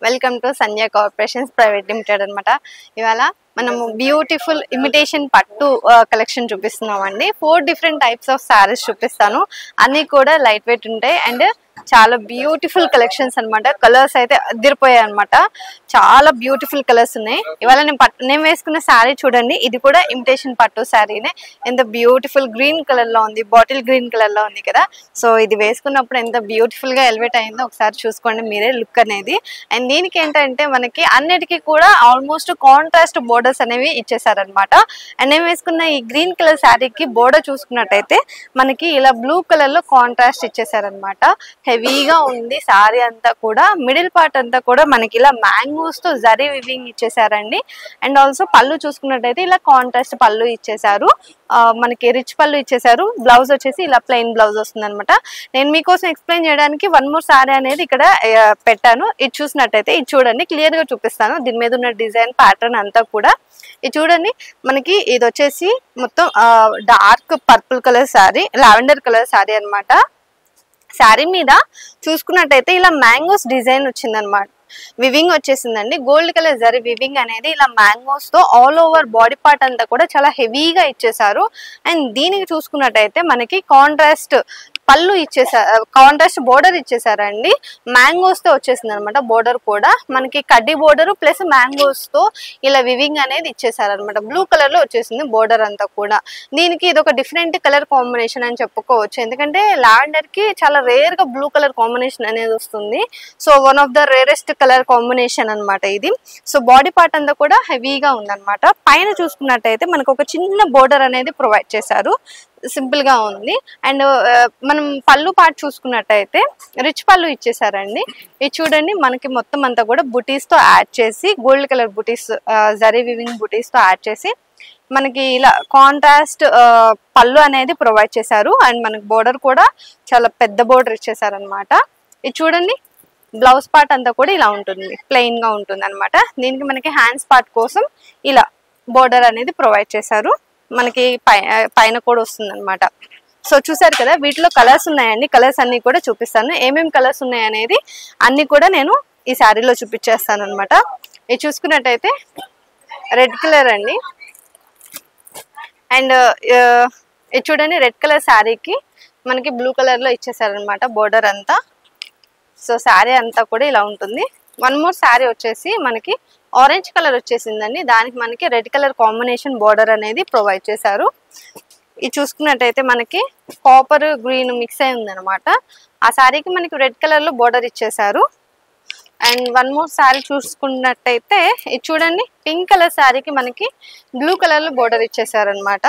Welcome to Sanjay corporations private limited అనమాట. ఇవాళ మనము బ్యూటిఫుల్ ఇమిటేషన్ పట్టు కలెక్షన్ చూపిస్తున్నామండి. 4 డిఫరెంట్ టైప్స్ ఆఫ్ సారీస్ చూపిస్తాను. అన్ని కూడా లైట్ వెయిట్ ఉంటాయి అండ్ చాలా బ్యూటిఫుల్ కలెక్షన్స్ అనమాట. కలర్స్ అయితే అదిరిపోయాయి అనమాట. చాలా బ్యూటిఫుల్ కలర్స్ ఉన్నాయి. ఇవాళ నేను వేసుకున్న శారీ చూడండి, ఇది కూడా ఇమిటేషన్ పట్టు శారీనే. ఎంత బ్యూటిఫుల్ గ్రీన్ కలర్ లో ఉంది, బాటిల్ గ్రీన్ కలర్ లో ఉంది కదా. సో ఇది వేసుకున్నప్పుడు ఎంత బ్యూటిఫుల్ గా ఎలివేట్ అయిందో ఒకసారి చూసుకోండి మీరే లుక్ అనేది. అండ్ దీనికి ఏంటంటే మనకి అన్నిటికీ కూడా ఆల్మోస్ట్ కాంట్రాస్ట్ బోర్డర్స్ అనేవి ఇచ్చేసారనమాట. అండ్ నేను వేసుకున్న ఈ గ్రీన్ కలర్ శారీకి బోర్డర్ చూసుకున్నట్టయితే మనకి ఇలా బ్లూ కలర్ లో కాంట్రాస్ట్ ఇచ్చేసారనమాట. హెవీగా ఉంది శారీ అంతా కూడా. మిడిల్ పార్ట్ అంతా కూడా మనకి ఇలా మ్యాంగోస్ తో జరీ వివింగ్ ఇచ్చేసారండి. అండ్ ఆల్సో పళ్ళు చూసుకున్నట్టయితే ఇలా కాంట్రాస్ట్ పళ్ళు ఇచ్చేసారు. మనకి రిచ్ పళ్ళు ఇచ్చేసారు. బ్లౌజ్ వచ్చేసి ఇలా ప్లెయిన్ బ్లౌజ్ వస్తుంది అనమాట. నేను మీకోసం ఎక్స్ప్లెయిన్ చేయడానికి 1 more శారీ అనేది ఇక్కడ పెట్టాను. ఇది చూసినట్టయితే ఇది చూడండి, క్లియర్ గా చూపిస్తాను. దీని మీద ఉన్న డిజైన్ ప్యాటర్న్ అంతా కూడా ఇది చూడండి. మనకి ఇది వచ్చేసి మొత్తం dark purple colour sari, lavender colour sari అనమాట. శారీ మీద చూసుకున్నట్టయితే ఇలా మ్యాంగోస్ డిజైన్ వచ్చిందనమాట. వివింగ్ వచ్చేసిందండి. గోల్డ్ కలర్ జరీ వివింగ్ అనేది ఇలా మ్యాంగోస్ తో ఆల్ ఓవర్ బాడీ పార్ట్ అంతా కూడా చాలా హెవీగా ఇచ్చేసారు. అండ్ దీనికి చూసుకున్నట్టయితే మనకి కాంట్రాస్ట్ పళ్ళు ఇచ్చేసారు, కాంట్రాస్ట్ బోర్డర్ ఇచ్చేసారండి. మ్యాంగోస్ తో వచ్చేసింది అనమాట. బోర్డర్ కూడా మనకి కడ్డీ బోర్డర్ ప్లస్ మ్యాంగోస్ తో ఇలా వివింగ్ అనేది ఇచ్చేసారు అనమాట. బ్లూ కలర్ లో వచ్చేసింది బోర్డర్ అంతా కూడా. దీనికి ఇది ఒక డిఫరెంట్ కలర్ కాంబినేషన్ అని చెప్పుకోవచ్చు. ఎందుకంటే లావెండర్ కి చాలా రేర్ గా బ్లూ కలర్ కాంబినేషన్ అనేది వస్తుంది. So one of the rarest colour combination అనమాట ఇది. సో బాడీ పార్ట్ అంతా కూడా హెవీగా ఉందన్నమాట. పైన చూసుకున్నట్టయితే మనకు ఒక చిన్న బోర్డర్ అనేది ప్రొవైడ్ చేశారు. సింపుల్ గా ఉంది. అండ్ మనం పళ్ళు పార్ట్ చూసుకున్నట్టయితే రిచ్ పళ్ళు ఇచ్చేసారండి. ఇది చూడండి, మనకి మొత్తం అంతా కూడా బుటీస్ తో యాడ్ చేసి, గోల్డ్ కలర్ బుటీస్, జరీ వివింగ్ బుటీస్ తో యాడ్ చేసి మనకి ఇలా కాంట్రాస్ట్ పళ్ళు అనేది ప్రొవైడ్ చేశారు. అండ్ మనకి బోర్డర్ కూడా చాలా పెద్ద బోర్డర్ ఇచ్చేసారనమాట. ఇది చూడండి, బ్లౌజ్ పార్ట్ అంతా కూడా ఇలా ఉంటుంది, ప్లెయిన్ గా ఉంటుంది అనమాట. దీనికి మనకి హ్యాండ్స్ పార్ట్ కోసం ఇలా బోర్డర్ అనేది ప్రొవైడ్ చేశారు. మనకి పైన కూడా వస్తుంది అనమాట. సో చూసారు కదా, వీటిలో కలర్స్ ఉన్నాయండి. కలర్స్ అన్ని కూడా చూపిస్తాను. ఏమేమి కలర్స్ ఉన్నాయి అనేది అన్ని కూడా నేను ఈ శారీలో చూపించేస్తాను అనమాట. ఇది చూసుకున్నట్టయితే రెడ్ కలర్ అండి. అండ్ ఇది చూడండి, రెడ్ కలర్ శారీకి మనకి బ్లూ కలర్ లో ఇచ్చేసారనమాట బోర్డర్ అంతా. సో శారీ అంతా కూడా ఇలా ఉంటుంది. 1 more శారీ వచ్చేసి మనకి ఆరెంజ్ కలర్ వచ్చేసిందండి. దానికి మనకి రెడ్ కలర్ కాంబినేషన్ బోర్డర్ అనేది ప్రొవైడ్ చేశారు. ఇది చూసుకున్నట్టయితే మనకి కాపర్ గ్రీన్ మిక్స్ అయి ఉందన్నమాట. ఆ శారీకి మనకి రెడ్ కలర్ లో బోర్డర్ ఇచ్చేసారు. అండ్ 1 more శారీ చూసుకున్నట్టయితే ఇది చూడండి, పింక్ కలర్ శారీకి మనకి బ్లూ కలర్ లో బోర్డర్ ఇచ్చేసారనమాట.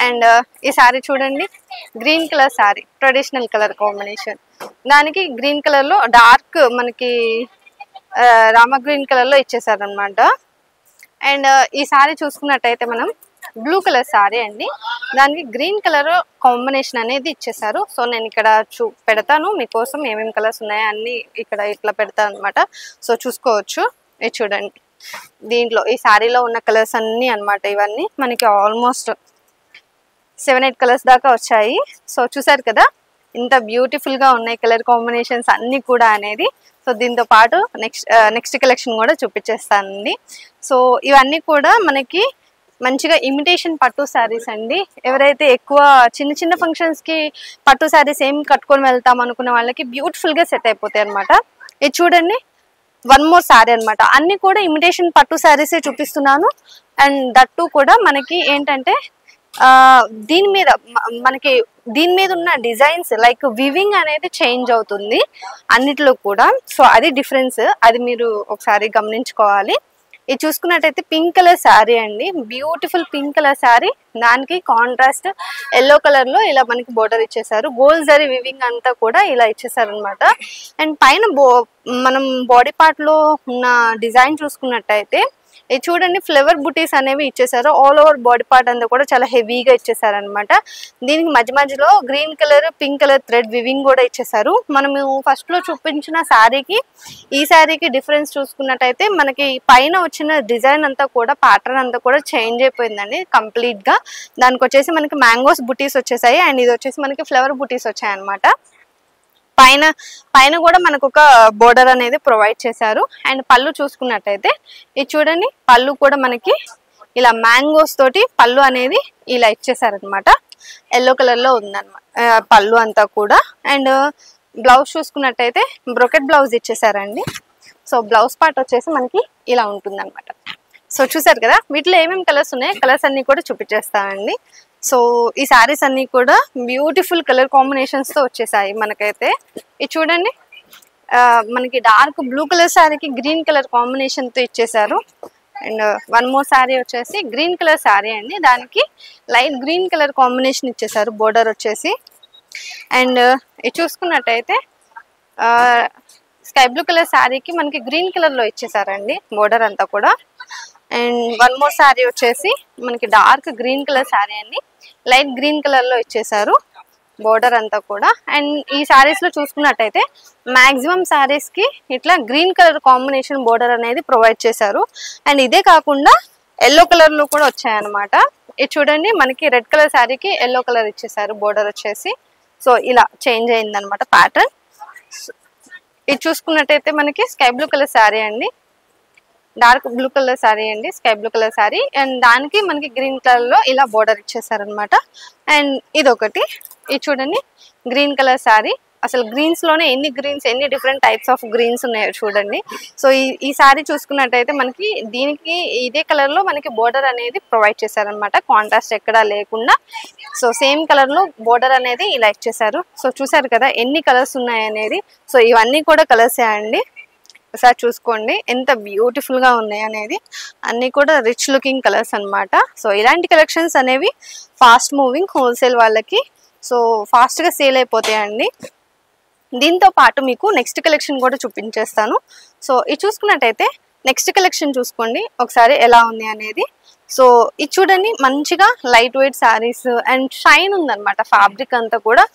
అండ్ ఈ శారీ చూడండి, green colour sari, traditional colour combination. దానికి గ్రీన్ కలర్ లో డార్క్ మనకి రామ గ్రీన్ కలర్ లో ఇచ్చేసారనమాట. అండ్ ఈ శారీ చూసుకున్నట్టయితే మనం బ్లూ కలర్ శారీ అండి. దానికి గ్రీన్ కలర్ కాంబినేషన్ అనేది ఇచ్చేసారు. సో నేను ఇక్కడ పెడతాను మీకోసం ఏమేమి కలర్స్ ఉన్నాయో అన్ని ఇక్కడ ఇట్లా పెడతాను అనమాట. సో చూసుకోవచ్చు. ఇది చూడండి, దీంట్లో ఈ శారీలో ఉన్న కలర్స్ అన్ని అనమాట. ఇవన్నీ మనకి ఆల్మోస్ట్ 7-8 కలర్స్ దాకా వచ్చాయి. సో చూసారు కదా, ఇంత బ్యూటిఫుల్ గా ఉన్నాయి కలర్ కాంబినేషన్స్ అన్ని కూడా అనేది. సో దీంతో పాటు నెక్స్ట్ కలెక్షన్ కూడా చూపించేస్తానండి. సో ఇవన్నీ కూడా మనకి మంచిగా ఇమిటేషన్ పట్టు శారీస్ అండి. ఎవరైతే ఎక్కువ చిన్న చిన్న ఫంక్షన్స్ కి పట్టు శారీస్ ఏం కట్టుకొని వెళ్తాం అనుకున్న వాళ్ళకి బ్యూటిఫుల్ గా సెట్ అయిపోతాయి అనమాట. ఇది చూడండి, 1 more శారీ అనమాట. అన్ని కూడా ఇమిటేషన్ పట్టు శారీసే చూపిస్తున్నాను. అండ్ దట్టు కూడా మనకి ఏంటంటే దీని మీద ఉన్న డిజైన్స్ లైక్ వివింగ్ అనేది చేంజ్ అవుతుంది అన్నిట్లో కూడా. సో అది డిఫరెన్స్, అది మీరు ఒకసారి గమనించుకోవాలి. ఇది చూసుకున్నట్టయితే పింక్ కలర్ శారీ అండి. Beautiful pink colour sari. దానికి కాంట్రాస్ట్ ఎల్లో కలర్ లో ఇలా మనకి బోర్డర్ ఇచ్చేసారు. గోల్డ్ జరీ వివింగ్ అంతా కూడా ఇలా ఇచ్చేసారు అనమాట. అండ్ పైన మనం బాడీ పార్ట్ లో ఉన్న డిజైన్ చూసుకున్నట్టయితే ఇది చూడండి, ఫ్లవర్ బుటీస్ అనేవి ఇచ్చేసారు. ఆల్ ఓవర్ బాడీ పార్ట్ అంతా కూడా చాలా హెవీగా ఇచ్చేసారు అనమాట. దీనికి మధ్య మధ్యలో green colour, pink colour thread weaving కూడా ఇచ్చేసారు. మనము ఫస్ట్ లో చూపించిన శారీకి ఈ శారీకి డిఫరెన్స్ చూసుకున్నట్టయితే మనకి పైన వచ్చిన డిజైన్ అంతా కూడా, ప్యాటర్న్ అంతా కూడా చేంజ్ అయిపోయిందండి కంప్లీట్ గా. దానికి వచ్చేసి మనకి మ్యాంగోస్ బుటీస్ వచ్చేసాయి. అండ్ ఇది వచ్చేసి మనకి ఫ్లవర్ బుటీస్ వచ్చాయి అనమాట. పైన పైన కూడా మనకు ఒక బోర్డర్ అనేది ప్రొవైడ్ చేశారు. అండ్ పళ్ళు చూసుకున్నట్టయితే ఇది చూడండి, పళ్ళు కూడా మనకి ఇలా మ్యాంగోస్ తోటి పళ్ళు అనేది ఇలా ఇచ్చేసారనమాట. ఎల్లో కలర్ లో ఉందన్నమాట పళ్ళు అంతా కూడా. అండ్ బ్లౌజ్ చూసుకున్నట్టయితే బ్రొకెట్ బ్లౌజ్ ఇచ్చేసారండి. సో బ్లౌజ్ పార్ట్ వచ్చేసి మనకి ఇలా ఉంటుంది అనమాట. సో చూసారు కదా, వీటిలో ఏమేమి కలర్స్ ఉన్నాయి, కలర్స్ అన్ని కూడా చూపించేస్తానండి. సో ఈ శారీస్ అన్ని కూడా బ్యూటిఫుల్ కలర్ కాంబినేషన్స్ తో వచ్చేసాయి మనకైతే. ఇది చూడండి, మనకి డార్క్ బ్లూ కలర్ శారీకి గ్రీన్ కలర్ కాంబినేషన్ తో ఇచ్చేసారు. అండ్ వన్ మోర్ శారీ వచ్చేసి గ్రీన్ కలర్ శారీ అండి, దానికి లైట్ గ్రీన్ కలర్ కాంబినేషన్ ఇచ్చేసారు బోర్డర్ వచ్చేసి. అండ్ ఇది చూసుకున్నట్టయితే స్కై బ్లూ కలర్ శారీకి మనకి గ్రీన్ కలర్ లో ఇచ్చేసారండి బోర్డర్ అంతా కూడా. అండ్ వన్ మోర్ శారీ వచ్చేసి మనకి డార్క్ గ్రీన్ కలర్ శారీ అండి, లైట్ గ్రీన్ కలర్ లో ఇచ్చేసారు బోర్డర్ అంతా కూడా. అండ్ ఈ శారీస్ లో చూసుకున్నట్టయితే మాక్సిమం శారీస్ కి ఇట్లా గ్రీన్ కలర్ కాంబినేషన్ బోర్డర్ అనేది ప్రొవైడ్ చేశారు. అండ్ ఇదే కాకుండా ఎల్లో కలర్ లో కూడా వచ్చాయన్నమాట. ఇది చూడండి, మనకి రెడ్ కలర్ శారీకి ఎల్లో కలర్ ఇచ్చేసారు బోర్డర్ వచ్చేసి. సో ఇలా చేంజ్ అయింది అనమాట ప్యాటర్న్. ఇది చూసుకున్నట్టయితే మనకి స్కై బ్లూ కలర్ శారీ అండి, డార్క్ బ్లూ కలర్ శారీ అండి, sky blue colour sari. And దానికి మనకి గ్రీన్ కలర్ లో ఇలా బోర్డర్ ఇచ్చేసారనమాట. అండ్ ఇదొకటి, ఇది చూడండి గ్రీన్ కలర్ శారీ. అసలు గ్రీన్స్ లోనే ఎన్ని డిఫరెంట్ టైప్స్ ఆఫ్ గ్రీన్స్ ఉన్నాయో చూడండి. సో ఈ శారీ చూసుకున్నట్టయితే మనకి దీనికి ఇదే కలర్ లో మనకి బోర్డర్ అనేది ప్రొవైడ్ చేశారనమాట, కాంట్రాస్ట్ ఎక్కడా లేకుండా. సో సేమ్ కలర్ లో బోర్డర్ అనేది ఇలా ఇచ్చేసారు. సో చూసారు కదా ఎన్ని కలర్స్ ఉన్నాయి అనేది. సో ఇవన్నీ కూడా కలర్సే అండి, ఒకసారి చూసుకోండి ఎంత బ్యూటిఫుల్ గా ఉన్నాయి అనేది. అన్ని కూడా రిచ్ లుకింగ్ కలర్స్ అన్నమాట. సో ఇలాంటి కలెక్షన్స్ అనేవి ఫాస్ట్ మూవింగ్ హోల్సేల్ వాళ్ళకి సో ఫాస్ట్ గా సేల్ అయిపోతాయండి. దీంతో పాటు మీకు నెక్స్ట్ కలెక్షన్ కూడా చూపించేస్తాను. సో ఇది చూసుకున్నట్టయితే నెక్స్ట్ కలెక్షన్ చూసుకోండి ఒకసారి ఎలా ఉంది అనేది. సో ఇది చూడండి, మంచిగా light weight saris and shine ఉందన్నమాట, ఫ్యాబ్రిక్ అంతా కూడా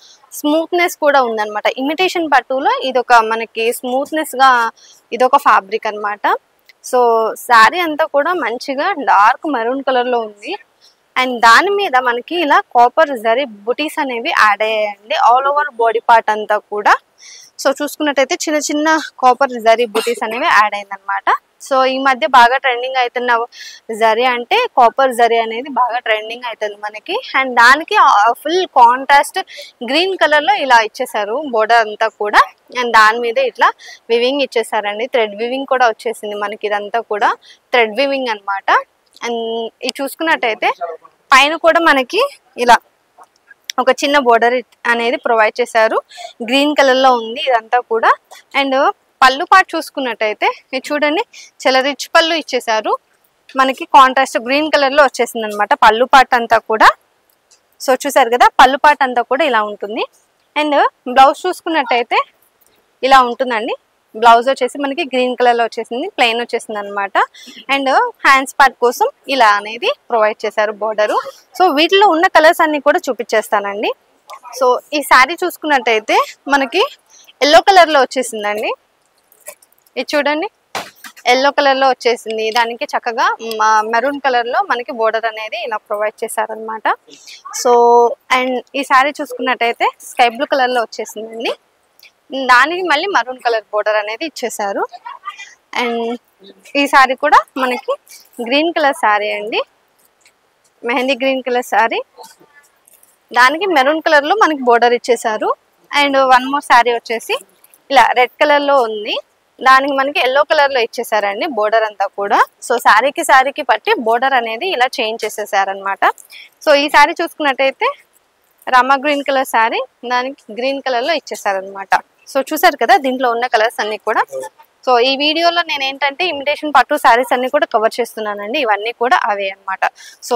స్మూత్నెస్ కూడా ఉందన్నమాట. ఇమిటేషన్ పట్టులో ఇదొక మనకి స్మూత్నెస్ గా ఇదొక ఫ్యాబ్రిక్ అన్నమాట. సో శారీ అంతా కూడా మంచిగా డార్క్ మెరూన్ కలర్ లో ఉంది. అండ్ దాని మీద మనకి ఇలా కాపర్ జరీ బుటీస్ అనేవి యాడ్ అయ్యాయండి ఆల్ ఓవర్ బాడీ పార్ట్ అంతా కూడా. సో చూసుకున్నట్టయితే చిన్న చిన్న కాపర్ జరీ బుటీస్ అనేవి యాడ్ అయిందనమాట. సో ఈ మధ్య బాగా ట్రెండింగ్ అవుతున్న జరీ అంటే కాపర్ జరీ అనేది బాగా ట్రెండింగ్ అవుతుంది మనకి. అండ్ దానికి ఫుల్ కాంట్రాస్ట్ గ్రీన్ కలర్ లో ఇలా ఇచ్చేసారు బోర్డర్ అంతా కూడా. అండ్ దాని మీద ఇట్లా వివింగ్ ఇచ్చేసారండి, థ్రెడ్ వివింగ్ కూడా వచ్చేసింది మనకి. ఇదంతా కూడా థ్రెడ్ వివింగ్ అనమాట. అండ్ ఇది చూసుకున్నట్టయితే పైన కూడా మనకి ఇలా ఒక చిన్న బోర్డర్ అనేది ప్రొవైడ్ చేశారు, గ్రీన్ కలర్ లో ఉంది ఇదంతా కూడా. అండ్ పళ్ళు పార్ట్ చూసుకున్నట్టయితే ఇది చూడండి, చాలా రిచ్ పళ్ళు ఇచ్చేసారు మనకి, కాంట్రాస్ట్ గ్రీన్ కలర్ లో వచ్చేసింది అనమాట పళ్ళు పార్ట్ అంతా కూడా. సో చూసారు కదా, పళ్ళు పార్ట్ అంతా కూడా ఇలా ఉంటుంది. అండ్ బ్లౌజ్ చూసుకున్నట్టయితే ఇలా ఉంటుందండి. బ్లౌజ్ వచ్చేసి మనకి గ్రీన్ కలర్ లో వచ్చేసింది, ప్లెయిన్ వచ్చేసింది అనమాట. అండ్ హ్యాండ్స్ పార్ట్ కోసం ఇలా అనేది ప్రొవైడ్ చేశారు బోర్డరు. సో వీటిలో ఉన్న కలర్స్ అన్ని కూడా చూపించేస్తానండి. సో ఈ శారీ చూసుకున్నట్టయితే మనకి ఎల్లో కలర్ లో వచ్చేసిందండి. ఇది చూడండి, ఎల్లో కలర్ లో వచ్చేసింది, దానికి చక్కగా మెరూన్ కలర్ లో మనకి బోర్డర్ అనేది ఇలా ప్రొవైడ్ చేశారనమాట. సో అండ్ ఈ శారీ చూసుకున్నట్టయితే స్కై బ్లూ కలర్ లో వచ్చేసిందండి, దానికి మళ్ళీ మరూన్ కలర్ బోర్డర్ అనేది ఇచ్చేసారు. అండ్ ఈ శారీ కూడా మనకి గ్రీన్ కలర్ శారీ అండి, మెహందీ గ్రీన్ కలర్ శారీ, దానికి మెరూన్ కలర్ లో మనకి బోర్డర్ ఇచ్చేసారు. అండ్ వన్ మోర్ శారీ వచ్చేసి ఇలా రెడ్ కలర్ లో ఉంది, దానికి మనకి ఎల్లో కలర్ లో ఇచ్చేసారండి బోర్డర్ అంతా కూడా. సో శారీకి పట్టి బోర్డర్ అనేది ఇలా చేంజ్ చేసేసారనమాట. సో ఈ శారీ చూసుకున్నట్టయితే రామా గ్రీన్ కలర్ శారీ, దానికి గ్రీన్ కలర్ లో ఇచ్చేసారనమాట. సో చూసారు కదా దీంట్లో ఉన్న కలర్స్ అన్ని కూడా. సో ఈ వీడియోలో నేను ఏంటంటే ఇమిటేషన్ పట్టు శారీస్ అన్ని కూడా కవర్ చేస్తున్నానండి, ఇవన్నీ కూడా అవే అనమాట. సో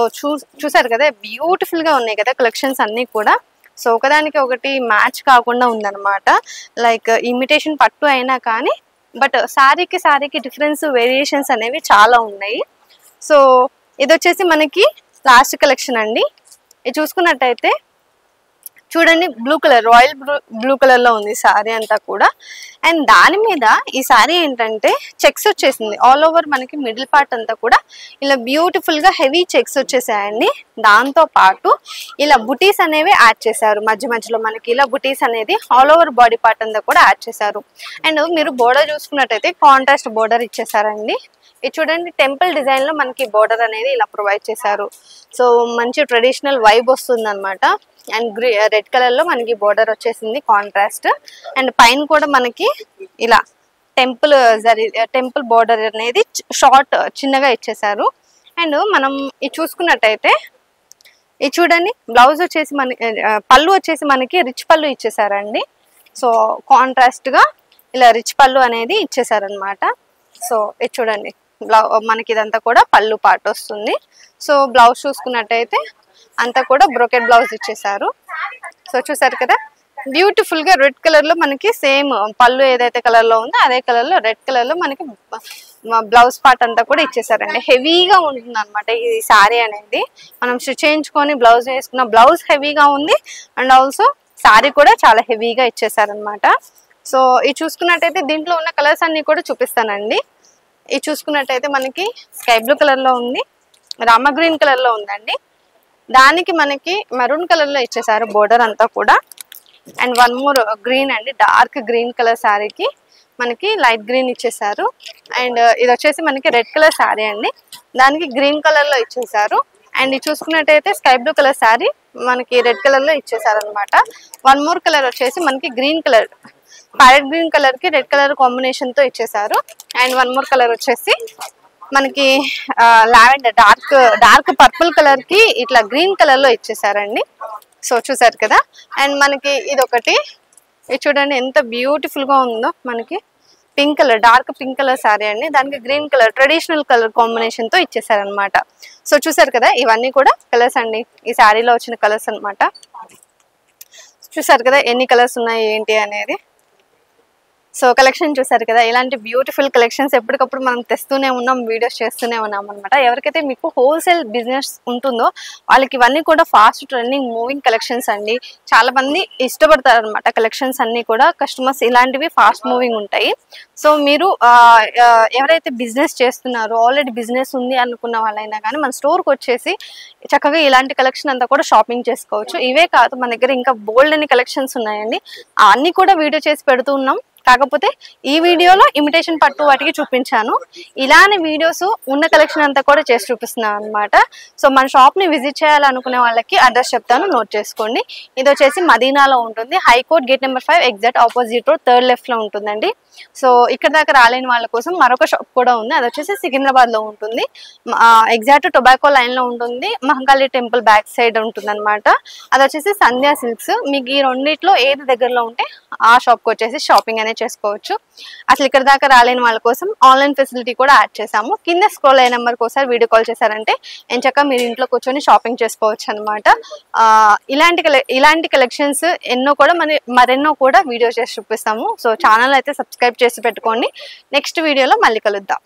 చూసారు కదా బ్యూటిఫుల్ గా ఉన్నాయి కదా కలెక్షన్స్ అన్ని కూడా. సో ఒకదానికి ఒకటి మ్యాచ్ కాకుండా ఉందన్నమాట, లైక్ ఇమిటేషన్ పట్టు అయినా కానీ బట్ శారీకి డిఫరెన్స్ వేరియేషన్స్ అనేవి చాలా ఉన్నాయి. సో ఇది వచ్చేసి మనకి లాస్ట్ కలెక్షన్ అండి. ఇది చూసుకున్నట్టయితే చూడండి blue colour, royal blue colour లో ఉంది సారీ అంతా కూడా. అండ్ దాని మీద ఈ సారీ ఏంటంటే చెక్స్ వచ్చేసింది ఆల్ ఓవర్, మనకి మిడిల్ పార్ట్ అంతా కూడా ఇలా బ్యూటిఫుల్ గా హెవీ చెక్స్ వచ్చేసాయండి. దాంతో పాటు ఇలా బుటీస్ అనేవి యాడ్ చేశారు మధ్య మధ్యలో, మనకి ఇలా బుటీస్ అనేది ఆల్ ఓవర్ బాడీ పార్ట్ అంతా కూడా యాడ్ చేశారు. అండ్ మీరు బోర్డర్ చూసుకున్నట్టయితే కాంట్రాస్ట్ బోర్డర్ ఇచ్చేసారండి. ఇది చూడండి టెంపుల్ డిజైన్ లో మనకి బోర్డర్ అనేది ఇలా ప్రొవైడ్ చేశారు. సో మంచి ట్రెడిషనల్ వైబ్ వస్తుంది అనమాట. అండ్ రెడ్ కలర్ లో మనకి బోర్డర్ వచ్చేసింది కాంట్రాస్ట్. అండ్ పైన కూడా మనకి ఇలా టెంపుల్ బోర్డర్ అనేది షార్ట్ చిన్నగా ఇచ్చేసారు. అండ్ మనం ఇది చూసుకున్నట్టయితే ఇది చూడండి బ్లౌజ్ వచ్చేసి మనకి పళ్ళు వచ్చేసి మనకి రిచ్ పళ్ళు ఇచ్చేసారండి. సో కాంట్రాస్ట్ గా ఇలా రిచ్ పళ్ళు అనేది ఇచ్చేసారనమాట. సో ఇది చూడండి మనకి ఇదంతా కూడా పళ్ళు పార్ట్ వస్తుంది. సో బ్లౌజ్ చూసుకున్నట్టయితే అంతా కూడా బ్రోకెట్ బ్లౌజ్ ఇచ్చేసారు. సో చూసారు కదా బ్యూటిఫుల్ గా రెడ్ కలర్ లో మనకి సేమ్ పళ్ళు ఏదైతే కలర్ లో ఉందో అదే కలర్ లో రెడ్ కలర్ లో మనకి బ్లౌజ్ పార్ట్ అంతా కూడా ఇచ్చేసారండి. హెవీగా ఉంటుంది అనమాట ఈ శారీ అనేది. మనం స్టిచ్ చేయించుకొని బ్లౌజ్ వేసుకున్న బ్లౌజ్ హెవీగా ఉంది. అండ్ ఆల్సో శారీ కూడా చాలా హెవీగా ఇచ్చేసారనమాట. సో ఇది చూసుకున్నట్టయితే దీంట్లో ఉన్న కలర్స్ అన్ని కూడా చూపిస్తానండి. ఇది చూసుకున్నట్టయితే మనకి స్కై బ్లూ కలర్ లో ఉంది, రామ గ్రీన్ కలర్ లో ఉందండి. దానికి మనకి మెరూన్ కలర్ లో ఇచ్చేసారు బోర్డర్ అంతా కూడా. అండ్ వన్ మోర్ గ్రీన్ అండి, డార్క్ గ్రీన్ కలర్ శారీకి మనకి లైట్ గ్రీన్ ఇచ్చేసారు. అండ్ ఇది వచ్చేసి మనకి రెడ్ కలర్ శారీ అండి, దానికి గ్రీన్ కలర్ లో ఇచ్చేసారు. అండ్ ఇది చూసుకున్నట్టయితే స్కై బ్లూ కలర్ శారీ మనకి రెడ్ కలర్ లో ఇచ్చేసారు అనమాట. వన్ మోర్ కలర్ వచ్చేసి మనకి green colour, parrot green colour కి రెడ్ కలర్ కాంబినేషన్ తో ఇచ్చేసారు. అండ్ వన్ మోర్ కలర్ వచ్చేసి మనకి లావెండర్ డార్క్ పర్పుల్ కలర్ కి ఇట్లా గ్రీన్ కలర్ లో ఇచ్చేసారండి. సో చూసారు కదా. అండ్ మనకి ఇది ఒకటి, ఇది చూడండి ఎంత బ్యూటిఫుల్ గా ఉందో, మనకి pink colour, dark pink colour sari అండి, దానికి green colour traditional colour combination తో ఇచ్చేసారనమాట. సో చూసారు కదా ఇవన్నీ కూడా కలర్స్ అండి, ఈ శారీలో వచ్చిన కలర్స్ అనమాట. చూసారు కదా ఎన్ని కలర్స్ ఉన్నాయి ఏంటి అనేది. సో కలెక్షన్ చూసారు కదా, ఇలాంటి బ్యూటిఫుల్ కలెక్షన్స్ ఎప్పటికప్పుడు మనం తెస్తూనే ఉన్నాం, వీడియోస్ చేస్తూనే ఉన్నాం అనమాట. ఎవరికైతే మీకు హోల్సేల్ బిజినెస్ ఉంటుందో వాళ్ళకి ఇవన్నీ కూడా ఫాస్ట్ ట్రెండింగ్ మూవింగ్ కలెక్షన్స్ అండి. చాలా మంది ఇష్టపడతారు అనమాట కలెక్షన్స్ అన్ని కూడా. కస్టమర్స్ ఇలాంటివి ఫాస్ట్ మూవింగ్ ఉంటాయి. సో మీరు ఎవరైతే బిజినెస్ చేస్తున్నారో, ఆల్రెడీ బిజినెస్ ఉంది అనుకున్న వాళ్ళైనా కానీ మన స్టోర్కి వచ్చేసి చక్కగా ఇలాంటి కలెక్షన్ అంతా కూడా షాపింగ్ చేసుకోవచ్చు. ఇవే కాదు మన దగ్గర ఇంకా బోల్డ్ అని కలెక్షన్స్ ఉన్నాయండి, అన్ని కూడా వీడియో చేసి పెడుతూ ఉన్నాం. కాకపోతే ఈ వీడియోలో ఇమిటేషన్ పట్టు వాటికి చూపించాను, ఇలానే వీడియోస్ ఉన్న కలెక్షన్ అంతా కూడా చేసి చూపిస్తున్నాను అనమాట. సో మన షాప్ ని విజిట్ చేయాలనుకునే వాళ్ళకి అడ్రస్ చెప్తాను, నోట్ చేసుకోండి. ఇది వచ్చేసి మదీనాలో ఉంటుంది, high court gate number 5 exact opposite road, third left లో ఉంటుందండి. సో ఇక్కడ దాకా రాలేని వాళ్ళ కోసం మరొక షాప్ కూడా ఉంది, అది వచ్చేసి సికింద్రాబాద్ లో ఉంటుంది, ఎగ్జాక్ట్ టొబాకో లైన్ లో ఉంటుంది, మహంకాళి టెంపుల్ బ్యాక్ సైడ్ ఉంటుంది అనమాట. అది వచ్చేసి సంధ్యా సిల్క్స్. మీకు ఈ రెండిట్లో ఏది దగ్గరలో ఉంటే ఆ షాప్ కి వచ్చేసి షాపింగ్ అనేది చేసుకోవచ్చు. అసలు ఇక్కడ దాకా రాలేని వాళ్ళ కోసం ఆన్లైన్ ఫెసిలిటీ కూడా యాడ్ చేసాము. కింద స్క్రోల్ అయ్యే నెంబర్కి ఒకసారి వీడియో కాల్ చేశారంటే ఎంచక్క మీరు ఇంట్లో కూర్చొని షాపింగ్ చేసుకోవచ్చు అనమాట. ఇలాంటి కలెక్షన్స్ ఎన్నో కూడా మరెన్నో కూడా వీడియో చేసి చూపిస్తాము. సో ఛానల్ అయితే సబ్స్క్రైబ్ చేసి పెట్టుకోండి. నెక్స్ట్ వీడియోలో మళ్ళీ కలుద్దాం.